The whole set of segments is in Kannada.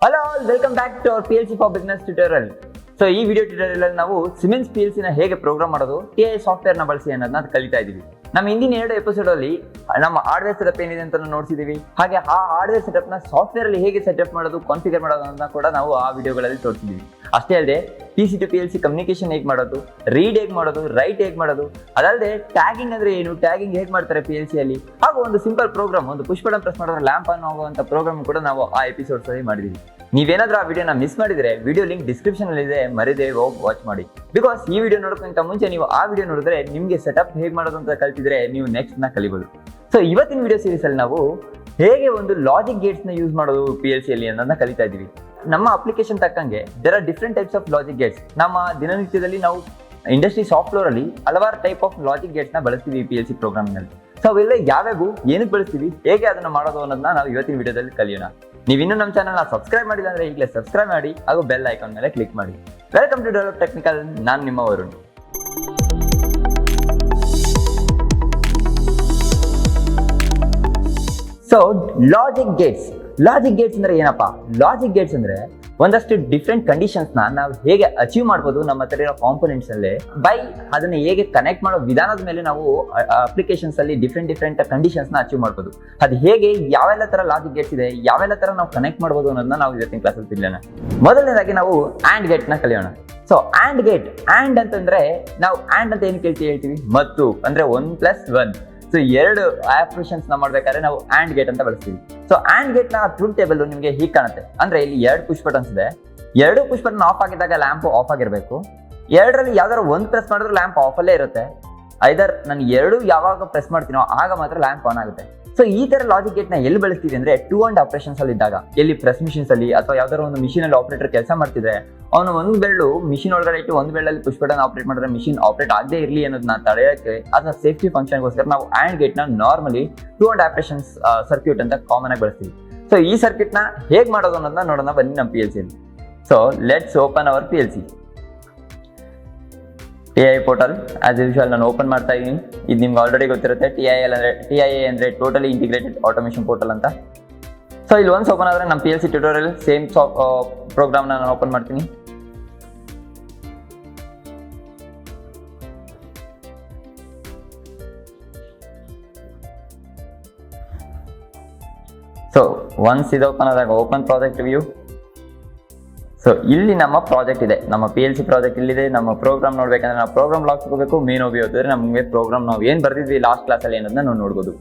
Hello welcome back to our PLC for business tutorial. So ಈ ವಿಡಿಯೋ ಟ್ಯುಟೋರಿಯಲ್ ಅಲ್ಲಿ ನಾವು ಸಿಮೆನ್ಸ್ PLC ನ ಹೇಗೆ ಪ್ರೋಗ್ರಾಮ್ ಮಾಡೋದು, TI ಸಾಫ್ಟ್ವೇರ್ ನ ಬಳಸಿ ಅನ್ನೋದನ್ನ ಕಲಿತಾ ಇದೀವಿ. ನಮ್ಮ ಹಿಂದಿನ 2 ಎಪಿಸೋಡ್ ಅಲ್ಲಿ ನಮ್ಮ ಹಾರ್ಡ್ವೇರ್ ಸೆಟಪ್ ಏನಿದೆ ಅಂತ ನೋಡ್ಸಿದೀವಿ. ಹಾಗೆ ಆ ಹಾರ್ಡ್ವೇರ್ ಸೆಟಪ್ ನ ಸಾಫ್ಟ್ವೇರ್ ಅಲ್ಲಿ ಹೇಗೆ ಸೆಟಪ್ ಮಾಡೋದು, ಕಾನ್ಫಿಗರ್ ಮಾಡೋದು ಅಂತ ಕೂಡ ನಾವು ಆ ವಿಡಿಯೋಗಳಲ್ಲಿ ತೋರಿಸಿದೀವಿ. ಅಷ್ಟೇ ಅಲ್ಲದೆ PC to PLC ಕಮ್ಯುನಿಕೇಶನ್ ಹೇಗೆ ಮಾಡೋದು, ರೀಡ್ ಹೇಗೆ ಮಾಡೋದು, ರೈಟ್ ಹೇಗೆ ಮಾಡೋದು, ಅದಲ್ಲದೆ ಟ್ಯಾಗಿಂಗ್ ಅಂದ್ರೆ ಏನು, ಟ್ಯಾಗಿಂಗ್ ಹೇಗೆ ಮಾಡ್ತಾರೆ PLC ಅಲ್ಲಿ, ಹಾಗೂ ಒಂದು ಸಿಂಪಲ್ ಪ್ರೋಗ್ರಾಮ್, ಒಂದು ಪುಷ್ ಬಟನ್ ಪ್ರೆಸ್ ಮಾಡಿದ್ರೆ ಲ್ಯಾಂಪ್ ಆನ್ ಆಗುವಂತ ಪ್ರೋಗ್ರಾಮ್ ಕೂಡ ನಾವು ಆ ಎಪಿಸೋಡ್ಸ್ ಅಲ್ಲಿ ಮಾಡಿದೀವಿ. ನೀವೇನಾದ್ರೂ ಆ ವಿಡಿಯೋನ ಮಿಸ್ ಮಾಡಿದ್ರೆ ವಿಡಿಯೋ ಲಿಂಕ್ ಡಿಸ್ಕ್ರಿಪ್ಷನ್ ಅಲ್ಲಿ ಇದೆ, ಮರಿದೇ ಹೋಗಿ ವಾಚ್ ಮಾಡಿ. ಬಿಕಾಸ್ ಈ ವಿಡಿಯೋ ನೋಡೋಕ್ಕಿಂತ ಮುಂಚೆ ನೀವು ಆ ವಿಡಿಯೋ ನೋಡಿದ್ರೆ ನಿಮಗೆ ಸೆಟಪ್ ಹೇಗೆ ಮಾಡೋದು ಅಂತ ಕಲ್ತಿದ್ರೆ ನೀವು ನೆಕ್ಸ್ಟ್ ನ ಕಲಿಬಹುದು. ಸೊ ಇವತ್ತಿನ ವಿಡಿಯೋ ಸೀರೀಸ್ ಅಲ್ಲಿ ನಾವು ಹೇಗೆ ಒಂದು ಲಾಜಿಕ್ ಗೇಟ್ಸ್ ನ ಯೂಸ್ ಮಾಡೋದು PLC ಅಲ್ಲಿ ಅನ್ನೋದನ್ನ ಕಲಿತಾ ಇದೀವಿ. ನಮ್ಮ ಅಪ್ಲಿಕೇಶನ್ ತಕ್ಕಂಗೆ there are different types of logic gates. ನಮ್ಮ ದಿನನಿತ್ಯದಲ್ಲಿ ನಾವು ಇಂಡಸ್ಟ್ರಿ ಸಾಫ್ಟ್ವೇರ್ ಅಲ್ಲಿ ಹಲವಾರು ಟೈಪ್ ಆಫ್ ಲಾಜಿಕ್ ಗೇಟ್ಸ್ ನ ಬಳಸ್ತೀವಿ PLC ಪ್ರೋಗ್ರಾಮಿಂಗ್ ನಲ್ಲಿ. ಸೊ ಅವೆಲ್ಲ ಯಾವ್ಯಾವು, ಏನಕ್ಕೆ ಬಳಸ್ತೀವಿ, ಹೇಗೆ ಅದನ್ನ ಮಾಡೋದು ಅನ್ನೋದನ್ನ ನಾವು ಇವತ್ತಿನ ವಿಡಿಯೋದಲ್ಲಿ ಕಲಿಯೋಣ. ನೀವಿನ್ನೂ ನಮ್ಮ ಚಾನಲ್ ನ ಸಬ್ಸ್ಕ್ರೈಬ್ ಮಾಡಿಲ್ಲ ಅಂದ್ರೆ ಈಗಲೇ ಸಬ್ಸ್ಕ್ರೈಬ್ ಮಾಡಿ ಹಾಗೂ ಬೆಲ್ ಐಕಾನ್ ಮೇಲೆ ಕ್ಲಿಕ್ ಮಾಡಿ. Welcome to DevelUp Technical. ನಾನು ನಿಮ್ಮ ವರುಣ್. ಸೊ ಲಾಜಿಕ್ ಗೇಟ್ಸ್ ಅಂದ್ರೆ ಏನಪ್ಪಾ? ಲಾಜಿಕ್ ಗೇಟ್ಸ್ ಅಂದ್ರೆ ಒಂದಷ್ಟು ಡಿಫ್ರೆಂಟ್ ಕಂಡೀಷನ್ಸ್ ನಾವು ಹೇಗೆ ಅಚೀವ್ ಮಾಡ್ಬೋದು ನಮ್ಮ ಹತ್ರ ಇರೋ ಕಾಂಪೋನೆಂಟ್ಸ್ ಅಲ್ಲಿ ಬೈ ಅದನ್ನ ಹೇಗೆ ಕನೆಕ್ಟ್ ಮಾಡೋ ವಿಧಾನದ ಮೇಲೆ ನಾವು ಅಪ್ಲಿಕೇಶನ್ಸ್ ಅಲ್ಲಿ ಡಿಫ್ರೆಂಟ್ ಕಂಡೀಷನ್ಸ್ ನ ಅಚೀವ್ ಮಾಡ್ಬೋದು. ಅದು ಹೇಗೆ, ಯಾವೆಲ್ಲ ತರ ಲಾಜಿಕ್ ಗೇಟ್ಸ್ ಇದೆ, ಯಾವೆಲ್ಲ ತರ ನಾವು ಕನೆಕ್ಟ್ ಮಾಡ್ಬೋದು ಅನ್ನೋದನ್ನ ನಾವು ಇವತ್ತಿನ ಕ್ಲಾಸಲ್ಲಿ ತಿಳಿಯೋಣ. ಮೊದಲನೇದಾಗಿ ನಾವು ಆಂಡ್ ಗೇಟ್ ನ ಕಲಿಯೋಣ. ಸೊ ಆಂಡ್ ಗೇಟ್, ಆಂಡ್ ಅಂತಂದ್ರೆ ನಾವು ಆಂಡ್ ಅಂತ ಏನ್ ಹೇಳ್ತೀವಿ, ಮತ್ತು ಅಂದ್ರೆ 1+1. ಸೊ 2 ಆಪರೇಷನ್ಸ್ ನ ಮಾಡ್ಬೇಕಾದ್ರೆ ನಾವು ಆಂಡ್ ಗೇಟ್ ಅಂತ ಬಳಸ್ತೀವಿ. ಸೊ ಆಂಡ್ ಗೇಟ್ ನ ಟ್ರೂತ್ ಟೇಬಲ್ ನಿಮಗೆ ಹೀಗೆ ಕಾಣುತ್ತೆ. ಅಂದ್ರೆ ಇಲ್ಲಿ 2 ಪುಷ್ ಬಟನ್ಸ್ ಇದೆ. 2 ಪುಷ್ ಬಟನ್ ಆಫ್ ಆಗಿದ್ದಾಗ ಲ್ಯಾಂಪ್ ಆಫ್ ಆಗಿರ್ಬೇಕು. 2ರಲ್ಲಿ ಯಾವ್ದಾದ್ರು 1 ಪ್ರೆಸ್ ಮಾಡಿದ್ರೆ ಲ್ಯಾಂಪ್ ಆಫ್ ಅಲ್ಲೇ ಇರುತ್ತೆ. ಐದರ್ ನಾನು 2 ಯಾವಾಗ ಪ್ರೆಸ್ ಮಾಡ್ತೀನೋ ಆಗ ಮಾತ್ರ ಲ್ಯಾಂಪ್ ಆನ್ ಆಗುತ್ತೆ. ಸೊ ಈ ತರ ಲಾಜಿಕ್ ಗೇಟ್ ನ ಎಲ್ಲಿ ಬಳಸ್ತೀವಿ ಅಂದ್ರೆ 2 and ಆಪರೇಷನ್ಸ್ ಅಲ್ಲಿ ಇದ್ದಾಗ, ಎಲ್ಲಿ ಪ್ರೆಸ್ ಮಿಷಿನ್ಸ್ ಅಲ್ಲಿ ಅಥವಾ ಯಾವ್ದಾದ್ರು ಒಂದು ಮಿಷಿನ್ ಅಲ್ಲಿ ಆಪರೇಟರ್ ಕೆಲಸ ಮಾಡ್ತಿದ್ರೆ ಅವನು ಒಂದು ಬೆರಳು ಮಿಷಿನ್ ಒಳಗಡೆ ಇಟ್ಟು ಒಂದು ಬೆರಳಲ್ಲಿ ಪುಷ್ ಬಟನ್ ಆಪರೇಟ್ ಮಾಡಿದ್ರೆ ಮಿಷಿನ್ ಆಪರೇಟ್ ಆಗದೆ ಇರಲಿ ಅನ್ನೋದನ್ನ ತಡೆಯೋಕೆ, ಅದನ್ನ ಸೇಫ್ಟಿ ಫಂಕ್ಷನ್ಗೋಸ್ಕರ ನಾವು ಆಂಡ್ ಗೇಟ್ ನ ನಾರ್ಮಲಿ 2 and ಆಪರೇಷನ್ಸ್ ಸರ್ಕ್ಯೂಟ್ ಅಂತ ಕಾಮನ್ ಆಗಿ ಬಳಸ್ತೀವಿ. ಸೊ ಈ ಸರ್ಕ್ಯೂಟ್ ನ ಹೇಗೆ ಮಾಡೋದು ಅನ್ನೋದನ್ನ ನೋಡೋಣ ಬನ್ನಿ ನಮ್ಮ PLC ಅಲ್ಲಿ. So let's open our PLC. TI portal as usual ನಾನು ಓಪನ್ ಮಾಡ್ತಾ ಇದ್ದೀನಿ. ಇದು ನಿಮ್ಗೆ ಆಲ್ರೆಡಿ ಗೊತ್ತಿರುತ್ತೆ. TIA ಅಂದ್ರೆ ಟೋಟಲಿ ಇಂಟಿಗ್ರೇಟೆಡ್ ಆಟೋಮೇಷನ್ ಪೋರ್ಟಲ್ ಅಂತ. ಸೊ ಇಲ್ಲಿ ಒನ್ಸ್ ಓಪನ್ ಆದ್ರೆ ನಮ್ಮ PLC ಟ್ಯುಟೋರಿಯಲ್ ಸೇಮ್ ಪ್ರೋಗ್ರಾಮ್ ನಾನು ಓಪನ್ ಮಾಡ್ತೀನಿ. ಸೊ ಒನ್ಸ್ ಇದು ಓಪನ್ ಆದಾಗ ಓಪನ್ ಪ್ರಾಜೆಕ್ಟ್ ವ್ಯೂ. ಸೊ ಇಲ್ಲಿ ನಮ್ಮ ಪ್ರಾಜೆಕ್ಟ್ ಇದೆ, ನಮ್ಮ PLC ಪ್ರಾಜೆಕ್ಟ್ ಇಲ್ಲಿದೆ. ನಮ್ಮ ಪ್ರೋಗ್ರಾಮ್ ನೋಡ್ಬೇಕಂದ್ರೆ ನಾವು ಪ್ರೋಗ್ರಾಮ್ ಲಾಕ್ ಹೋಗಬೇಕು. ಮೇನ್ ಓಬಿ ಹೋದ್ರೆ ನಮಗೆ ಪ್ರೋಗ್ರಾಮ್ ನಾವು ಏನ್ ಬರ್ದಿದ್ವಿ ಲಾಸ್ಟ್ ಕ್ಲಾಸಲ್ಲಿ ಅನ್ನೋದನ್ನ ನಾವು ನೋಡ್ಬೋದು.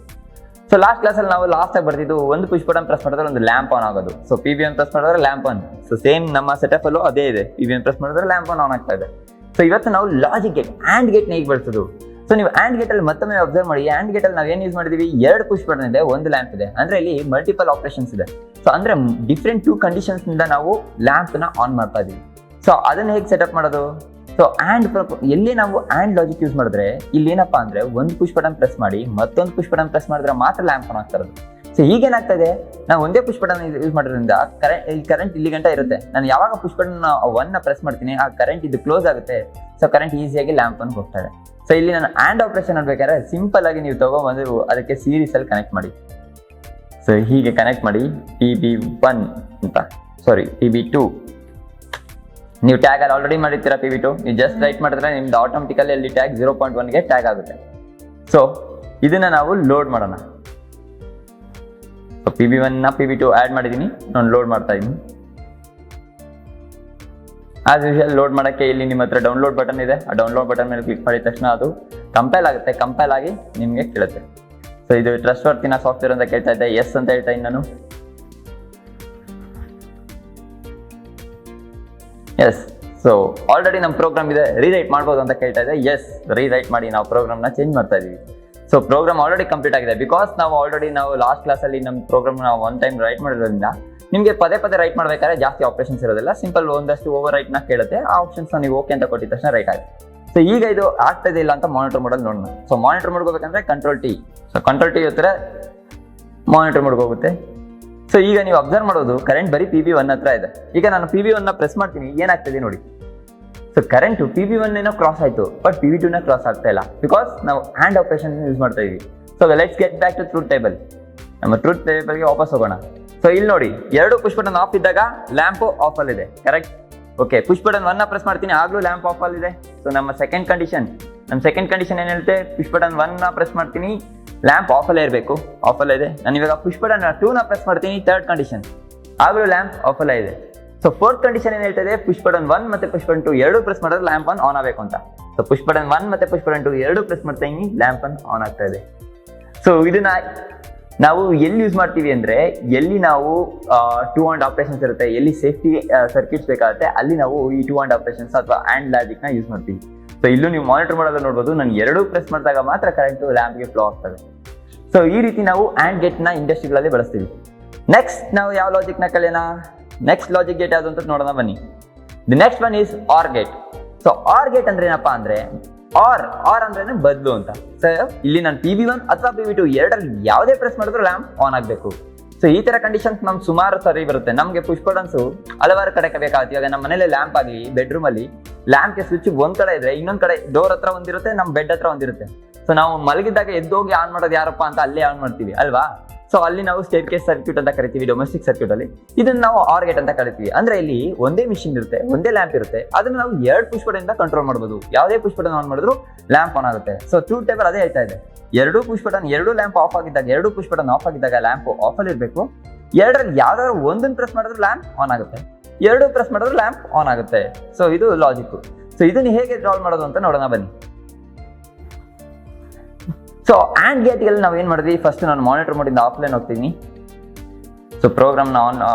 ಸೊ ಲಾಸ್ಟ್ ಕ್ಲಾಸಲ್ಲಿ ನಾವು ಲಾಸ್ಟ್ ಆಗಿ ಬರ್ದಿದ್ದು ಒಂದು ಪುಷ್ ಬಟನ್ ಪ್ರೆಸ್ ಮಾಡಿದ್ರೆ ಒಂದು ಲ್ಯಾಂಪ್ ಆನ್ ಆಗೋದು. ಸೊ PB1 ಪ್ರೆಸ್ ಮಾಡಿದ್ರೆ ಲ್ಯಾಂಪ್ ಆನ್. ಸೊ ಸೇಮ್ ನಮ್ಮ ಸೆಟಪ್ ಅಲ್ಲೂ ಅದೇ ಇದೆ. PB1 ಪ್ರೆಸ್ ಮಾಡಿದ್ರೆ ಲ್ಯಾಂಪ್ ಆನ್ ಆಗ್ತಾ ಇದೆ. ಸೊ ಇವತ್ತು ನಾವು ಲಾಜಿಕ್ ಗೇಟ್, ಆಂಡ್ ಗೇಟ್ ನ ಹೇಗೆ ಬಳಸೋದು. ಸೊ ನೀವು ಆಂಡ್ ಗೇಟ್ ಅಲ್ಲಿ ಮತ್ತೊಮ್ಮೆ ಅಬ್ಸರ್ವ್ ಮಾಡಿ. ಆಂಡ್ ಗೇಟ್ ಅಲ್ಲಿ ನಾವು ಏನ್ ಯೂಸ್ ಮಾಡಿದೀವಿ, 2 ಪುಷ್ ಬಟನ್ ಇದೆ, 1 ಲ್ಯಾಂಪ್ ಇದೆ. ಅಂದ್ರೆ ಇಲ್ಲಿ ಮಲ್ಟಿಪಲ್ ಆಪರೇಷನ್ಸ್ ಇದೆ. ಸೊ ಅಂದ್ರೆ ಡಿಫ್ರೆಂಟ್ 2 ಕಂಡೀಷನ್ಸ್ ನಿಂದ ನಾವು ಲ್ಯಾಂಪ್ ನ ಆನ್ ಮಾಡ್ತಾ ಇದೀವಿ. ಸೊ ಅದನ್ನ ಹೇಗೆ ಸೆಟಪ್ ಮಾಡೋದು. ಸೊ ಎಲ್ಲಿ ನಾವು ಆಂಡ್ ಲಾಜಿಕ್ ಯೂಸ್ ಮಾಡಿದ್ರೆ ಇಲ್ಲಿ ಏನಪ್ಪಾ ಅಂದ್ರೆ 1 ಪುಷ್ ಬಟನ್ ಪ್ರೆಸ್ ಮಾಡಿ ಮತ್ತೊಂದು ಪುಷ್ ಬಟನ್ ಪ್ರೆಸ್ ಮಾಡಿದ್ರೆ ಮಾತ್ರ ಲ್ಯಾಂಪ್ ಆನ್ ಆಗ್ತಾ ಇರೋದು. ಸೊ ಈಗೇನಾಗ್ತಾ ಇದೆ, ನಾವು ಒಂದೇ ಪುಷ್ ಬಟನ್ ಯೂಸ್ ಮಾಡೋದ್ರಿಂದ ಕರೆಂಟ್ ಇಲ್ಲಿ ಗಂಟ ಇರುತ್ತೆ. ನಾನು ಯಾವಾಗ ಪುಷ್ ಬಟನ್ 1 ನ ಪ್ರೆಸ್ ಮಾಡ್ತೀನಿ ಆ ಕರೆಂಟ್ ಇದು ಕ್ಲೋಸ್ ಆಗುತ್ತೆ. ಸೊ ಕರೆಂಟ್ ಈಸಿಯಾಗಿ ಲ್ಯಾಂಪ್ ಅನ್ನು ಹೋಗ್ತಾ ಇದೆ. ಸೊ ಇಲ್ಲಿ ನಾನು ಆಂಡ್ ಆಪರೇಷನ್ ನೋಡ್ಬೇಕಾದ್ರೆ ಸಿಂಪಲ್ ಆಗಿ ನೀವು ತಗೊಂಡ್ಬಂದು ಅದಕ್ಕೆ ಸೀರೀಸ್ ಅಲ್ಲಿ ಕನೆಕ್ಟ್ ಮಾಡಿ. ಸೊ ಹೀಗೆ ಕನೆಕ್ಟ್ ಮಾಡಿ PB1 ಅಂತ, ಸಾರಿ PB2. ನೀವು ಟ್ಯಾಗ್ ಅಲ್ಲಿ ಆಲ್ರೆಡಿ ಮಾಡಿರ್ತೀರಾ PB2. ನೀವು ಜಸ್ಟ್ ರೈಟ್ ಮಾಡಿದ್ರೆ ನಿಮ್ದು ಆಟೋಮೆಟಿಕಲಿ ಅಲ್ಲಿ ಟ್ಯಾಗ್ 0.1 ಗೆ ಟ್ಯಾಗ್ ಆಗುತ್ತೆ. ಸೊ ಇದನ್ನ ನಾವು ಲೋಡ್ ಮಾಡೋಣ. ಸೊ PB1 ನ PB2 ಆಡ್ ಮಾಡಿದೀನಿ, ನಾನು ಲೋಡ್ ಮಾಡ್ತಾ ಇದ್ದೀನಿ. ಆಸ್ ಯೂಶುವಲ್ ಲೋಡ್ ಮಾಡೋಕ್ಕೆ ಇಲ್ಲಿ ನಿಮ್ಮ ಹತ್ರ ಡೌನ್ಲೋಡ್ ಬಟನ್ ಇದೆ. ಆ ಡೌನ್ಲೋಡ್ ಬಟನ್ ಮೇಲೆ ಕ್ಲಿಕ್ ಮಾಡಿದ ತಕ್ಷಣ ಅದು ಕಂಪೈಲ್ ಆಗುತ್ತೆ. ಕಂಪೈಲ್ ಆಗಿ ನಿಮಗೆ ಕೇಳುತ್ತೆ. ಸೊ ಇದು ಟ್ರಸ್ಟ್ ವರ್ತಿನ ಸಾಫ್ಟ್ವೇರ್ ಅಂತ ಕೇಳ್ತಾ ಇದ್ದೆ, ಎಸ್ ಅಂತ ಹೇಳ್ತಾ ಇದ್ದೀನಿ ನಾನು. ಎಸ್. ಸೊ ಆಲ್ರೆಡಿ ನಮ್ಮ ಪ್ರೋಗ್ರಾಮ್ ಇದೆ, ರೀರೈಟ್ ಮಾಡ್ಬೋದು ಅಂತ ಕೇಳ್ತಾ ಇದೆ. ಎಸ್, ರೀರೈಟ್ ಮಾಡಿ ನಾವು ಪ್ರೋಗ್ರಾಮ್ನ ಚೇಂಜ್ ಮಾಡ್ತಾ ಇದೀವಿ. ಸೊ ಪ್ರೋಗ್ರಾಮ್ ಆಲ್ರೆಡಿ ಕಂಪ್ಲೀಟ್ ಆಗಿದೆ. ಬಿಕಾಸ್ ನಾವು ಲಾಸ್ಟ್ ಕ್ಲಾಸಲ್ಲಿ ನಮ್ಮ ಪ್ರೋಗ್ರಾಮ್ ನಾವು 1 ಟೈಮ್ ರೈಟ್ ಮಾಡಿರೋದ್ರಿಂದ ನಿಮಗೆ ಪದೇ ರೈಟ್ ಮಾಡ್ಬೇಕಾದ್ರೆ ಜಾಸ್ತಿ ಆಪರೇಷನ್ಸ್ ಇರೋದಿಲ್ಲ. ಸಿಂಪಲ್ ಒಂದಷ್ಟು ಓವರ್ ರೈಟ್ ನ ಕೇಳುತ್ತೆ. ಆ ಆಪ್ಷನ್ಸ್ ನೀವು ಓಕೆ ಅಂತ ಕೊಟ್ಟಿದ ತಕ್ಷಣ ರೈಟ್ ಆಗುತ್ತೆ. ಸೊ ಈಗ ಇದು ಆಗ್ತದೆ ಇಲ್ಲ ಅಂತ ಮಾನಿಟರ್ ಮೋಡಲ್ಲಿ ನೋಡೋಣ. ಸೊ ಮಾನಿಟರ್ ಮಾಡ್ಕೋಬೇಕಂದ್ರೆ Ctrl+T. ಸೊ Ctrl+T ಹೊತ್ತರೆ ಮಾನಿಟರ್ ಮೋಡ್ಗೆ ಹೋಗುತ್ತೆ. ಸೊ ಈಗ ನೀವು ಅಬ್ಸರ್ವ್ ಮಾಡೋದು ಕರೆಂಟ್ ಬರೀ PB1 ಹತ್ರ ಇದೆ. ಈಗ ನಾನು PB1 ನ ಪ್ರೆಸ್ ಮಾಡ್ತೀನಿ, ಏನಾಗ್ತದೆ ನೋಡಿ. ಸೊ ಕರೆಂಟ್ PB1 ಏನೋ ಕ್ರಾಸ್ ಆಯ್ತು, ಬಟ್ PB2 ನ ಕ್ರಾಸ್ ಆಗ್ತಾ ಇಲ್ಲ. ಬಿಕಾಸ್ ನಾವು ಆಂಡ್ ಆಪರೇಷನ್ ಯೂಸ್ ಮಾಡ್ತಾ ಇದೀವಿ. So let's get back to truth table. ನಮ್ಮ ಟ್ರೂತ್ ಟೇಬಲ್ಗೆ ವಾಪಸ್ ಹೋಗೋಣ. ಸೊ ಇಲ್ಲಿ ನೋಡಿ, ಎರಡು ಪುಷ್ ಬಟನ್ ಆಫ್ ಇದ್ದಾಗ ಲ್ಯಾಂಪ್ ಆಫ್ ಅಲ್ಲಿ ಇದೆ, correct? Okay, push button 1 press ಮಾಡ್ತೀನಿ, ಆಗ್ಲೂ ಲ್ಯಾಂಪ್ ಆಫ್ ಅಲ್ಲಿ ಇದೆ. ಸೊ ನಮ್ಮ ಸೆಕೆಂಡ್ ಕಂಡೀಷನ್ ಏನ್ ಹೇಳುತ್ತೆ? ಪುಷ್ ಬಟನ್ 1 ಪ್ರೆಸ್ ಮಾಡ್ತೀನಿ, ಲ್ಯಾಂಪ್ ಆಫ್ ಅಲ್ಲೇ ಇರಬೇಕು, ಆಫ್ ಅಲ್ಲೇ ಇದೆ. ನಾನು ಇವಾಗ ಪುಷ್ ಬಟನ್ 2 ಪ್ರೆಸ್ ಮಾಡ್ತೀನಿ, ಥರ್ಡ್ ಕಂಡೀಷನ್, ಆಗ್ಲೂ ಲ್ಯಾಂಪ್ ಆಫ್ ಅಲ್ಲೇ ಇದೆ. ಸೊ ಫೋರ್ತ್ ಕಂಡೀಷನ್ ಏನ್ ಹೇಳ್ತಾ ಇದೆ? ಪುಷ್ ಬಟನ್ 1 ಮತ್ತೆ ಪುಷ್ ಬಟನ್ 2 ಎರಡು ಪ್ರೆಸ್ ಮಾಡಿದ್ರೆ ಲ್ಯಾಂಪ್ ಆನ್ ಆಗಬೇಕು ಅಂತ. ಸೊ ಪುಷ್ ಬಟನ್ 1 ಮತ್ತೆ ಪುಷ್ ಬಟನ್ 2 ಎರಡು ಪ್ರೆಸ್ ಮಾಡ್ತಾ ಇದೀನಿ, ಲ್ಯಾಂಪ್ ಆನ್ ಆಗ್ತಾ ಇದೆ. ಸೊ ಇದನ್ನ ನಾವು ಎಲ್ಲಿ ಯೂಸ್ ಮಾಡ್ತೀವಿ ಅಂದ್ರೆ, ಎಲ್ಲಿ ನಾವು 2 AND ಆಪರೇಷನ್ಸ್ ಇರುತ್ತೆ, ಎಲ್ಲಿ ಸೇಫ್ಟಿ ಸರ್ಕ್ಯೂಟ್ಸ್ ಬೇಕಾಗುತ್ತೆ, ಅಲ್ಲಿ ನಾವು ಈ 2 AND ಆಪರೇಷನ್ಸ್ ಅಥವಾ AND ಲಾಜಿಕ್ ನ ಯೂಸ್ ಮಾಡ್ತೀವಿ. ಸೊ ಇಲ್ಲೂ ನೀವು ಮಾನಿಟರ್ ಮಾಡೋದು ನೋಡ್ಬೋದು, ನಾನು ಎರಡು ಪ್ರೆಸ್ ಮಾಡಿದಾಗ ಮಾತ್ರ ಕರೆಂಟ್ ಲ್ಯಾಂಪ್ಗೆ ಫ್ಲೋ ಆಗ್ತದೆ. ಸೊ ಈ ರೀತಿ ನಾವು AND ಗೇಟ್ ನ ಇಂಡಸ್ಟ್ರಿಗಳಲ್ಲಿ ಬಳಸ್ತೀವಿ. ನೆಕ್ಸ್ಟ್ ನಾವು ಯಾವ ಲಾಜಿಕ್ ನ ಕಲಿಯೋಣ? ನೆಕ್ಸ್ಟ್ ಲಾಜಿಕ್ ಗೇಟ್ ಯಾವ್ದು ಅಂತ ನೋಡೋಣ ಬನ್ನಿ. The next one is R gate. So R gate ಅಂದ್ರೆ ಏನಪ್ಪಾ ಅಂದ್ರೆ, ಆರ್ ಅಂದ್ರೆ ಬದಲು ಅಂತ. ಸೊ ಇಲ್ಲಿ ನಾನು PB1 ಅಥವಾ PB2 ಎರಡರಲ್ಲಿ ಯಾವುದೇ ಪ್ರೆಸ್ ಮಾಡಿದ್ರು ಲ್ಯಾಂಪ್ ಆನ್ ಆಗಬೇಕು. ಸೊ ಈ ತರ ಕಂಡೀಷನ್ಸ್ ನಮ್ಗೆ ಸುಮಾರು ಸರಿ ಬರುತ್ತೆ. ನಮಗೆ ಪುಷ್ ಬಟನ್ಸ್ ಹಲವಾರು ಕಡೆ ಬೇಕಾಗುತ್ತೆ. ಇವಾಗ ನಮ್ಮ ಮನೇಲಿ ಲ್ಯಾಂಪ್ ಆಗಲಿ, ಬೆಡ್ರೂಮ್ ಅಲ್ಲಿ ಲ್ಯಾಂಪ್ಗೆ ಸ್ವಿಚ್ ಒಂದ್ ಕಡೆ ಇದ್ರೆ ಇನ್ನೊಂದ್ ಕಡೆ ಡೋರ್ ಹತ್ರ ಒಂದಿರುತ್ತೆ, ನಮ್ಮ ಬೆಡ್ ಹತ್ರ ಒಂದಿರುತ್ತೆ. ಸೊ ನಾವು ಮಲಗಿದ್ದಾಗ ಎದ್ದೋಗಿ ಆನ್ ಮಾಡೋದು ಯಾರಪ್ಪ ಅಂತ ಅಲ್ಲೇ ಆನ್ ಮಾಡ್ತೀವಿ ಅಲ್ವಾ? ಸೊ ಅಲ್ಲಿ ನಾವು ಸ್ಟೇಟ್ ಕೇಸ್ ಸರ್ಕ್ಯೂಟ್ ಅಂತ ಕರಿತೀವಿ ಡೊಮೆಸ್ಟಿಕ್ ಸರ್ಕ್ಯೂಟ್ ಅಲ್ಲಿ. ಇದನ್ನ ನಾವು ಆರ್ ಗೇಟ್ ಅಂತ ಕರಿತೀವಿ. ಅಂದ್ರೆ ಇಲ್ಲಿ ಒಂದೇ ಮಿಷಿನ್ ಇರುತ್ತೆ, ಒಂದೇ ಲ್ಯಾಂಪ್ ಇರುತ್ತೆ, ಅದನ್ನ ನಾವು ಎರಡು ಪುಷ್ ಬಟನ್ ಇಂದ ಕಂಟ್ರೋಲ್ ಮಾಡಬಹುದು. ಯಾವುದೇ ಪುಷ್ ಬಟನ್ ಆನ್ ಮಾಡಿದ್ರು ಲ್ಯಾಂಪ್ ಆನ್ ಆಗುತ್ತೆ. ಸೊ ಟ್ರೂತ್ ಟೇಬಲ್ ಅದೇ ಹೇಳ್ತಾ ಇದೆ, ಎರಡು ಪುಷ್ ಬಟನ್, ಎರಡು ಲ್ಯಾಂಪ್ ಆಫ್ ಆಗಿದ್ದಾಗ, ಎರಡು ಪುಷ್ ಬಟನ್ ಆಫ್ ಆಗಿದ್ದಾಗ ಲ್ಯಾಂಪ್ ಆಫ್ ಅಲ್ಲಿ ಇರಬೇಕು. ಎರಡರಲ್ಲಿ ಯಾವ್ದಾದ್ರು ಒಂದನ್ನು ಪ್ರೆಸ್ ಮಾಡಿದ್ರು ಲ್ಯಾಂಪ್ ಆನ್ ಆಗುತ್ತೆ, ಎರಡು ಪ್ರೆಸ್ ಮಾಡಿದ್ರು ಲ್ಯಾಂಪ್ ಆನ್ ಆಗುತ್ತೆ. ಸೊ ಇದು ಲಾಜಿಕ್. ಸೊ ಇದನ್ನ ಹೇಗೆ ಸಾಲ್ವ್ ಮಾಡೋದು ಅಂತ ನೋಡೋಣ ಬನ್ನಿ. ಸೊ ಆಂಡ್ ಗೇಟ್ಗಳಲ್ಲಿ ನಾವು ಏನ್ ಮಾಡಿದ್ವಿ? ಫಸ್ಟ್ ನಾನು ಮಾನಿಟರ್ ಮೋಡಿಂದ ಆಫ್ಲೈನ್ ಹೋಗ್ತೀನಿ. ಸೊ ಪ್ರೋಗ್ರಾಮ್ನ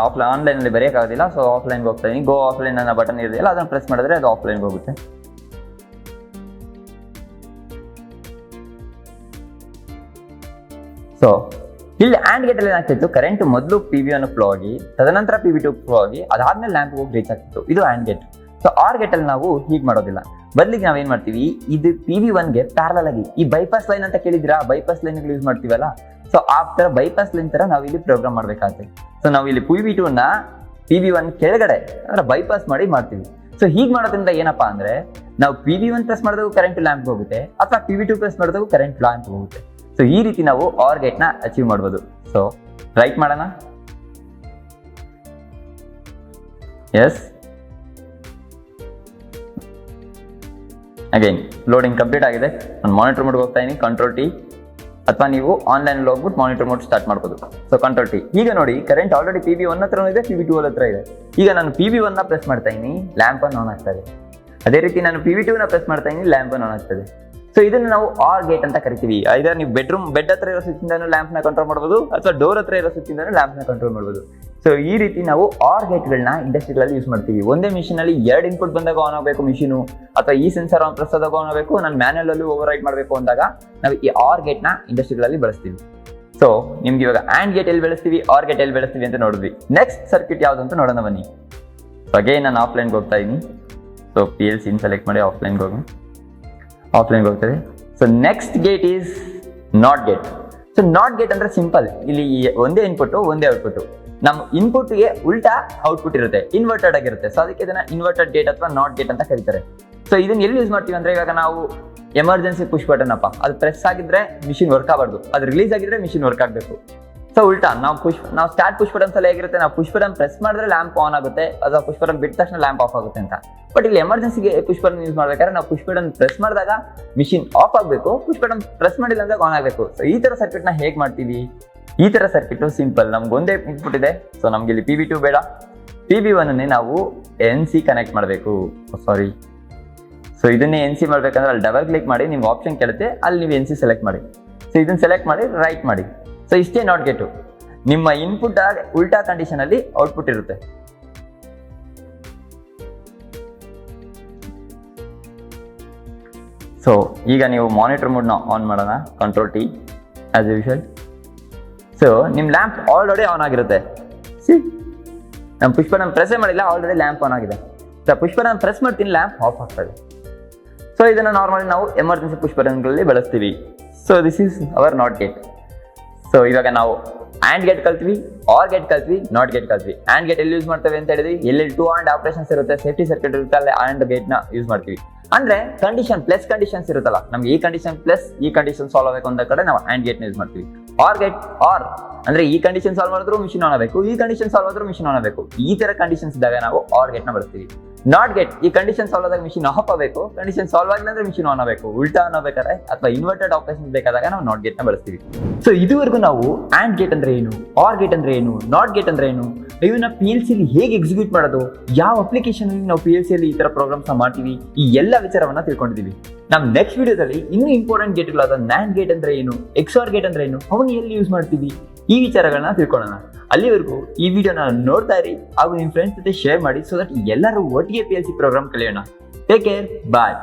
ಆನ್ಲೈನ್ ಅಲ್ಲಿ ಬರೆಯೋಕ್ಕಾಗೋದಿಲ್ಲ, ಸೊ ಆಫ್ಲೈನ್ಗೆ ಹೋಗ್ತಾ ಇದೀನಿ. ಗೋ ಆಫ್ಲೈನ್ ಅನ್ನೋ ಬಟನ್ ಇದೆಯಲ್ಲ, ಅದನ್ನು ಪ್ರೆಸ್ ಮಾಡಿದ್ರೆ ಅದು ಆಫ್ಲೈನ್ಗೆ ಹೋಗುತ್ತೆ. ಸೊ ಇಲ್ಲಿ ಆಂಡ್ ಗೇಟ್ ಅಲ್ಲಿ ಏನಾಗ್ತಿತ್ತು? ಕರೆಂಟ್ ಮೊದಲು PB1 ಫ್ಲೋ ಆಗಿ, ತದನಂತರ PB2 ಫ್ಲೋ ಆಗಿ, ಅದಾದ್ಮೇಲೆ ಲ್ಯಾಂಪ್ ಹೋಗಿ ರೀಚ್ ಆಗ್ತಿತ್ತು. ಇದು and gate. So R gate ಅಲ್ಲಿ ನಾವು ಹೀಗೆ ಮಾಡೋದಿಲ್ಲ. ಬದಲಿಗೆ ನಾವೇನ್ ಮಾಡ್ತೀವಿ? ಇದು PB1ಗೆ ಪ್ಯಾರಲಲ್ ಆಗಿ, ಈ ಬೈಪಾಸ್ ಲೈನ್ ಅಂತ ಕೇಳಿದಿರಾ, ಬೈಪಾಸ್ ಲೈನ್ ಯೂಸ್ ಮಾಡ್ತೀವಲ್ಲ, ಸೊ ಆ ತರ ಬೈಪಾಸ್ ಲೈನ್ ತರ ನಾವು ಇಲ್ಲಿ ಪ್ರೋಗ್ರಾಮ್ ಮಾಡ್ಬೇಕಾಗುತ್ತೆ. ಸೊ ನಾವು ಇಲ್ಲಿ PB2 ನ PB1 ಕೆಳಗಡೆ ಅಂದ್ರೆ ಬೈಪಾಸ್ ಮಾಡ್ತೀವಿ. ಸೊ ಹೀಗೆ ಮಾಡೋದ್ರಿಂದ ಏನಪ್ಪಾ ಅಂದ್ರೆ, ನಾವು PB1 ಪ್ರೆಸ್ ಮಾಡಿದಾಗ ಕರೆಂಟ್ ಲ್ಯಾಂಪ್ ಹೋಗುತ್ತೆ, ಅಥವಾ PB2 ಪ್ರೆಸ್ ಮಾಡಿದಾಗ ಕರೆಂಟ್ ಲ್ಯಾಂಪ್ ಹೋಗುತ್ತೆ. ಸೊ ಈ ರೀತಿ ನಾವು ಆರ್ ಗೇಟ್ ನ ಅಚೀವ್ ಮಾಡ್ಬೋದು. ಸೊ ರೈಟ್ ಮಾಡೋಣ. ಎಸ್, ಅಗೈನ್ ಲೋಡಿಂಗ್ ಕಂಪ್ಲೀಟ್ ಆಗಿದೆ. ನಾನು ಮಾನಿಟರ್ ಮೋಡ್ ಹೋಗ್ತಾ ಇದೀನಿ, ಕಂಟ್ರೋಲ್ T, ಅಥವಾ ನೀವು ಆನ್ಲೈನ್ ಹೋಗ್ಬಿಟ್ಟು ಮಾನಿಟರ್ ಮೋಡ್ ಸ್ಟಾರ್ಟ್ ಮಾಡ್ಬೋದು. So control T. ಈಗ ನೋಡಿ, ಕರೆಂಟ್ ಆಲ್ರೆಡಿ PB1 ಹತ್ರ ಇದೆ, PB2 ಹತ್ರ ಇದೆ. ಈಗ ನಾನು PB1 ನ ಪ್ರೆಸ್ ಮಾಡ್ತಾ ಇದೀನಿ, ಲ್ಯಾಂಪ್ ಆನ್ ಆಗ್ತಾ ಇದೆ. ಅದೇ ರೀತಿ ನಾನು PB2 ನ ಪ್ರೆಸ್ ಮಾಡ್ತಾ ಇದೀನಿ, ಲ್ಯಾಂಪ್ ಆನ್ ಆಗ್ತದೆ. ಸೊ ಇದನ್ನು ನಾವು ಆರ್ ಗೇಟ್ ಅಂತ ಕರಿತೀವಿ. ಐದರ್ ನೀವು ಬೆಡ್ ಹತ್ರ ಇರೋ ಸ್ವಿಚ್ ಇಂದ ಲ್ಯಾಂಪ್ ನ ಕಂಟ್ರೋಲ್ ಮಾಡಬಹುದು, ಅಥವಾ ಡೋರ್ ಹತ್ರ ಇರೋ ಸ್ವಿಚ್ ಇಂದ ಲ್ಯಾಂಪ್ ನ ಕಂಟ್ರೋಲ್ ಮಾಡಬಹುದು. ಸೊ ಈ ರೀತಿ ನಾವು ಆರ್ ಗೇಟ್ಗಳನ್ನ ಇಂಡಸ್ಟ್ರಿಗಳಲ್ಲಿ ಯೂಸ್ ಮಾಡ್ತೀವಿ. ಒಂದೇ ಮಿಷಿನ್ ಅಲ್ಲಿ ಎರಡು ಇನ್ಪುಟ್ ಬಂದಾಗ ಆನ್ ಆಗಬೇಕು ಮಿಷಿನು, ಅಥವಾ ಈ ಸೆನ್ಸರ್ ಆನ್ ಪ್ರೆಸ್ ಆದಾಗ ಆನ್ ಆಗಬೇಕು, ನಾನು ಮ್ಯಾನ್ಯಲ್ ಅಲ್ಲಿ ಓವರ್ ರೈಡ್ ಮಾಡಬೇಕು ಅಂದಾಗ ನಾವು ಈ ಆರ್ ಗೇಟ್ ನ ಇಂಡಸ್ಟ್ರಿಗಳಲ್ಲಿ ಬಳಸ್ತೀವಿ. ಸೊ ನಿಮ್ಗೆ ಇವಾಗ ಆಂಡ್ ಗೇಟ್ ಎಲ್ಲಿ ಬೆಳೆಸ್ತೀವಿ, ಆರ್ ಗೇಟ್ ಎಲ್ಲಿ ಬೆಳೆಸ್ತೀವಿ ಅಂತ ನೋಡಿದ್ವಿ. ನೆಕ್ಸ್ಟ್ ಸರ್ಕ್ಯೂಟ್ ಯಾವ್ದು ಅಂತ ನೋಡೋಣ ಬನ್ನಿ. ಅಗೇನ್ ನಾನು ಆಫ್ಲೈನ್ಗೆ ಹೋಗ್ತಾ ಇದ್ದೀನಿ. ಸೊ PLC ಸೆಲೆಕ್ಟ್ ಮಾಡಿ ಆಫ್ಲೈನ್ಗೆ ಹೋಗ್ತದೆ. So next gate is not gate. So not gate ಅಂದ್ರೆ ಸಿಂಪಲ್, ಇಲ್ಲಿ ಒಂದೇ ಇನ್ಪುಟ್ ಒಂದೇ ಔಟ್ಪುಟ್. ನಮ್ಮ ಇನ್ಪುಟ್ಗೆ ಉಲ್ಟಾ ಔಟ್ಪುಟ್ ಇರುತ್ತೆ, ಇನ್ವರ್ಟೆಡ್ ಆಗಿರುತ್ತೆ. ಸೊ ಅದಕ್ಕೆ ಇದನ್ನ ಇನ್ವರ್ಟೆಡ್ ಗೇಟ್ ಅಥವಾ ನಾಟ್ ಗೇಟ್ ಅಂತ ಕರೀತಾರೆ. ಸೊ ಇದನ್ನ ಎಲ್ಲಿ ಯೂಸ್ ಮಾಡ್ತೀವಿ ಅಂದ್ರೆ, ಇವಾಗ ನಾವು ಎಮರ್ಜೆನ್ಸಿ ಪುಷ್ ಬಟನ್ ಅಪ್ಪ, ಅದು ಪ್ರೆಸ್ ಆಗಿದ್ರೆ ಮಿಷಿನ್ ವರ್ಕ್ ಆಗಬಾರ್ದು, ಅದು ರಿಲೀಸ್ ಆಗಿದ್ರೆ ಮಿಷಿನ್ ವರ್ಕ್ ಆಗಬೇಕು. ಸೊ ಉಲ್ಟಾ ನಾವು ಸ್ಟಾರ್ಟ್ ಪುಷ್ ಬಟನ್ಸ್ ಅಲ್ಲಿ ಹೇಗಿರುತ್ತೆ, ನಾವು ಪುಷ್ ಬಟನ್ ಪ್ರೆಸ್ ಮಾಡಿದ್ರೆ ಲ್ಯಾಂಪ್ ಆನ್ ಆಗುತ್ತೆ, ಅಥವಾ ಪುಷ್ ಬಟನ್ ಬಿಟ್ಟ ತಕ್ಷಣ ಲ್ಯಾಂಪ್ ಆಫ್ ಆಗುತ್ತೆ ಅಂತ. ಬಟ್ ಇಲ್ಲಿ ಎಮರ್ಜೆನ್ಸಿಗೆ ಪುಷ್ ಬಟನ್ ಯೂಸ್ ಮಾಡ್ಬೇಕಾದ್ರೆ ನಾವು ಪುಷ್ ಬಟನ್ ಪ್ರೆಸ್ ಮಾಡಿದಾಗ ಮಿಷಿನ್ ಆಫ್ ಆಗಬೇಕು, ಪುಷ್ ಬಟನ್ ಪ್ರೆಸ್ ಮಾಡಿಲ್ಲ ಅಂದ್ರೆ ಆನ್ ಆಗಬೇಕು. ಸೊ ಈ ತರ ಸರ್ಕ್ಯೂಟ್ ನ ಹೇಗೆ ಮಾಡ್ತೀವಿ? ಈ ತರ ಸರ್ಕ್ಯೂಟ್ ಸಿಂಪಲ್, ನಮ್ಗೆ ಒಂದೇ ಇನ್ಪುಟ್ ಇದೆ. ಸೊ ನಮ್ಗೆ ಇಲ್ಲಿ PB2 ಬೇಡ, PB1 ಅನ್ನೇ ನಾವು NC ಕನೆಕ್ಟ್ ಮಾಡಬೇಕು. ಸಾರಿ, ಸೊ ಇದನ್ನೇ NC ಮಾಡ್ಬೇಕಂದ್ರೆ ಅಲ್ಲಿ ಡಬಲ್ ಕ್ಲಿಕ್ ಮಾಡಿ, ನಿಮ್ಗೆ ಆಪ್ಷನ್ ಕೇಳುತ್ತೆ, ಅಲ್ಲಿ ನೀವು NC ಸೆಲೆಕ್ಟ್ ಮಾಡಿ. ಸೊ ಇದನ್ನ ಸೆಲೆಕ್ಟ್ ಮಾಡಿ ರೈಟ್ ಮಾಡಿ. ಸೊ ಇಷ್ಟೇ ನಾಟ್ ಗೇಟು. ನಿಮ್ಮ ಇನ್ಪುಟ್ ಉಲ್ಟಾ ಕಂಡೀಷನ್ ಅಲ್ಲಿ ಔಟ್ಪುಟ್ ಇರುತ್ತೆ. ಸೊ ಈಗ ನೀವು ಮಾನಿಟರ್ ಮೋಡ್ನ ಆನ್ ಮಾಡೋಣ, control T as usual. So ನಿಮ್ಮ ಲ್ಯಾಂಪ್ ಆಲ್ರೆಡಿ ಆನ್ ಆಗಿರುತ್ತೆ. ನಮ್ಮ ಪುಷ್ ಬಟನ್ ಪ್ರೆಸ್ಸೇ ಮಾಡಿಲ್ಲ, ಆಲ್ರೆಡಿ ಲ್ಯಾಂಪ್ ಆನ್ ಆಗಿದೆ. ಸೊ ಪುಷ್ ಬಟನ್ ಪ್ರೆಸ್ ಮಾಡ್ತೀನಿ, ಲ್ಯಾಂಪ್ ಆಫ್ ಆಗ್ತದೆ. ಸೊ ಇದನ್ನು ನಾರ್ಮಲಿ ನಾವು ಎಮರ್ಜೆನ್ಸಿ ಪುಷ್ ಬಟನ್ಗಳಲ್ಲಿ ಬಳಸ್ತೀವಿ. So this is our not gate. So ಇವಾಗ ನಾವು ಆಂಡ್ ಗೇಟ್ ಕಲ್ತ್ವಿ, ಆರ್ ಗೇಟ್ ಕಲ್ತ್ವಿ, ನಾಟ್ ಗೇಟ್ ಕಲ್ತ್ವಿ. ಆಂಡ್ ಗೇಟ್ ಎಲ್ಲಿ ಯೂಸ್ ಮಾಡ್ತೇವೆ ಅಂತ ಹೇಳಿದ್ವಿ, ಎಲ್ಲಿ 2 AND ಆಪರೇಷನ್ಸ್ ಇರುತ್ತೆ, ಸೇಫ್ಟಿ ಸರ್ಕ್ಯೂಟ್ ಇರುತ್ತೆ, ಅಲ್ಲಿ ಆಂಡ್ ಗೇಟ್ ನ ಯೂಸ್ ಮಾಡ್ತೀವಿ. ಅಂದ್ರೆ ಕಂಡೀಷನ್ ಪ್ಲಸ್ ಕಂಡೀಷನ್ಸ್ ಇರುತ್ತಲ್ಲ, ನಮ್ಗೆ ಈ ಕಂಡೀಷನ್ ಪ್ಲಸ್ ಈ ಕಂಡೀಷನ್ ಸಾಲ್ವ್ ಆಗಬೇಕು ಅಂತ ಕಡೆ ನಾವು ಆಂಡ್ ಗೇಟ್ ನ ಯೂಸ್ ಮಾಡ್ತೀವಿ. ಆರ್ ಗೇಟ್ ಆರ್ ಅಂದ್ರೆ ಈ ಕಂಡೀಷನ್ ಸಾಲ್ವ್ ಮಾಡಿದ್ರು ಮಿಷಿನ್ ಆನ್ ಆಗಬೇಕು, ಈ ಕಂಡೀಷನ್ ಸಾಲ್ವ್ ಆದ್ರೂ ಮಿಷಿನ್ ಆನ್ ಆಗಬೇಕು. ಈ ತರ ಕಂಡೀಷನ್ಸ್ ಇದ್ದಾಗ ನಾವು ಆರ್ ಗೇಟ್ ನ ಬಳಸ್ತೀವಿ. ನಾಟ್ ಗೇಟ್ ಈ ಕಂಡೀಷನ್ ಸಾಲ್ವ್ ಆದಾಗ ಮಿಷಿನ್ ಆಫ್ ಆಗಬೇಕು, ಕಂಡೀಷನ್ ಸಾಲ್ವ್ ಆಗಿಲ್ಲ ಅಂದ್ರೆ ಮಿಷಿನ್ ಆನ್ ಆಗಬೇಕು. ಉಲ್ಟಾ ಆನ್ ಆಗಬೇಕಾದ್ರೆ ಅಥವಾ ಇನ್ವರ್ಟೆಡ್ ಆಪರೇಷನ್ ಬೇಕಾದಾಗ ನಾವು ನಾಟ್ ಗೇಟ್ ನ ಬಳಸ್ತೀವಿ. ಸೊ ಇದುವರೆಗೂ ನಾವು ಆಂಡ್ ಗೇಟ್ ಅಂದ್ರೆ ಏನು, ಆರ್ ಗೇಟ್ ಅಂದ್ರೆ ಏನು, ನಾಟ್ ಗೇಟ್ ಅಂದ್ರೆ ಏನು, ಇವನ್ನ PLC ಅಲ್ಲಿ ಹೇಗೆ ಎಕ್ಸಿಕ್ಯೂಟ್ ಮಾಡೋದು, ಯಾವ ಅಪ್ಲಿಕೇಶನ್ ಅಲ್ಲಿ ನಾವು PLC ಅಲ್ಲಿ ಈ ತರ ಪ್ರೋಗ್ರಾಮ್ಸ್ ಮಾಡ್ತೀವಿ, ಈ ಎಲ್ಲ ವಿಚಾರವನ್ನ ತಿಳ್ಕೊಂಡಿದೀವಿ. ನಾವು ನೆಕ್ಸ್ಟ್ ವಿಡಿಯೋದಲ್ಲಿ ಇನ್ನೂ ಇಂಪಾರ್ಟೆಂಟ್ ಗೇಟ್ಗಳಾದ NAND ಗೇಟ್ ಅಂದ್ರೆ ಏನು, XOR ಗೇಟ್ ಅಂದ್ರೆ ಏನು, ಅವನ್ನ ಎಲ್ಲಿ ಯೂಸ್ ಮಾಡ್ತೀವಿ, ಈ ವಿಚಾರಗಳನ್ನ ತಿಳ್ಕೊಳ್ಳೋಣ. ಅಲ್ಲಿವರೆಗೂ ಈ ವಿಡಿಯೋನ ನೋಡ್ತಾ ಇರಿ ಹಾಗೂ ನಿಮ್ಮ ಫ್ರೆಂಡ್ಸ್ ಜೊತೆ ಶೇರ್ ಮಾಡಿ, ಸೊ ದಟ್ ಎಲ್ಲರೂ ಒಟ್ಟಿಗೆ PLC ಪ್ರೋಗ್ರಾಮ್ ಕಲಿಯೋಣ. ಟೇಕ್ ಕೇರ್, ಬಾಯ್.